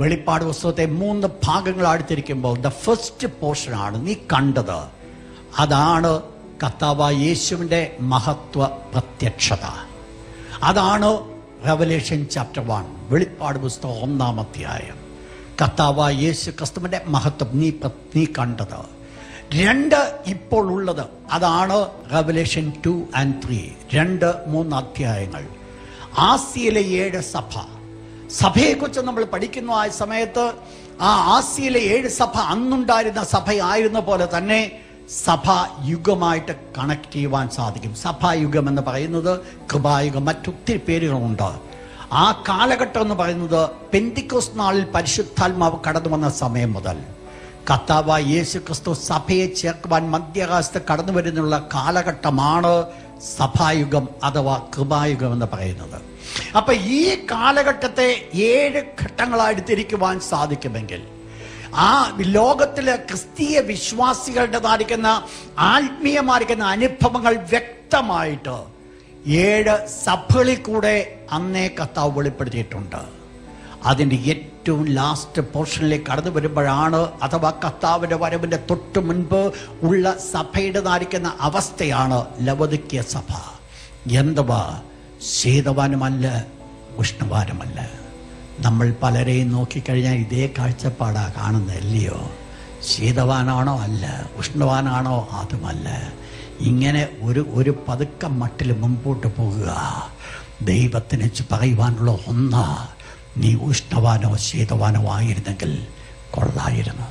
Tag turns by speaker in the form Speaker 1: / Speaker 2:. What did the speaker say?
Speaker 1: വെളിപ്പാട് പുസ്തകത്തെ 3 ഭാഗങ്ങളായി തിരിക്കുമ്പോൾ ദ ഫസ്റ്റ് പോർഷനാണ് നീ കണ്ടത്. അതാണ് കർത്താവായ യേശുവിൻ്റെ മഹത്വ പ്രത്യക്ഷത. അതാണ് റെവലേഷൻ ചാപ്റ്റർ 1, വെളിപ്പാട് പുസ്തകം 1-ാം അധ്യായം. കർത്താവായ യേശു ക്രിസ്തുവിൻ്റെ മഹത്വം നീ കണ്ടത്. 2 ഇപ്പോൾ ഉള്ളത്, അതാണ് റെവലേഷൻ 2 and 3, 2-3 അധ്യായങ്ങൾ. ആസിയയിലെ 7 സഭയെക്കുറിച്ച് നമ്മൾ പഠിക്കുന്ന ആ സമയത്ത് ആ ആസിയയിലെ 7 സഭ അന്നുണ്ടായിരുന്ന സഭയായിരുന്ന പോലെ തന്നെ സഭായുഗമായിട്ട് കണക്ട് ചെയ്യുവാൻ സാധിക്കും. സഭായുഗം എന്ന് പറയുന്നത് കൃപായുഗം, മറ്റൊത്തിരി പേരുകളുണ്ട്. ആ കാലഘട്ടം എന്ന് പറയുന്നത് പെന്തിക്കോസ്ത് നാളിൽ പരിശുദ്ധാത്മാവ് കടന്നു വന്ന സമയം മുതൽ കർത്താവായ യേശു ക്രിസ്തു സഭയെ ചേർക്കുവാൻ മധ്യാകാശത്ത് കടന്നു വരുന്നുള്ള കാലഘട്ടമാണ് സഭായുഗം അഥവാ കൃപായുഗം എന്ന് പറയുന്നത്. അപ്പൊ ഈ കാലഘട്ടത്തെ 7 ഘട്ടങ്ങളായിട്ട് തിരിക്കുവാൻ സാധിക്കുമെങ്കിൽ ആ ലോകത്തിലെ ക്രിസ്തീയ വിശ്വാസികളുടേതായിരിക്കുന്ന ആത്മീയമായിരിക്കുന്ന അനുഭവങ്ങൾ വ്യക്തമായിട്ട് 7 സഭകളിൽ കൂടെ അന്നേ കർത്താവ് വെളിപ്പെടുത്തിയിട്ടുണ്ട്. അതിൻ്റെ ഏറ്റവും ലാസ്റ്റ് പോർഷനിലേക്ക് കടന്നു വരുമ്പോഴാണ്, അഥവാ കർത്താവിൻ്റെ വരവിൻ്റെ തൊട്ട് മുൻപ് ഉള്ള സഭയുടേതായിരിക്കുന്ന അവസ്ഥയാണ് ലവോദിക്യ സഭ. എന്തുവാ? ശീതവാനുമല്ല, ഉഷ്ണവാനുമല്ല. നമ്മൾ പലരെയും നോക്കിക്കഴിഞ്ഞാൽ ഇതേ കാഴ്ചപ്പാടാ കാണുന്നത്, അല്ലയോ? ശീതവാനാണോ? അല്ല. ഉഷ്ണവാനാണോ? അതുമല്ല. ഇങ്ങനെ ഒരു പതുക്ക മട്ടിൽ മുമ്പോട്ട് പോകുക. ദൈവത്തിനെ പറയുവാനുള്ള ഒന്ന്, നീ ഉഷ്ണവാനോ ശീതവാനോ ആയിരുന്നെങ്കിൽ കൊള്ളായിരുന്നു.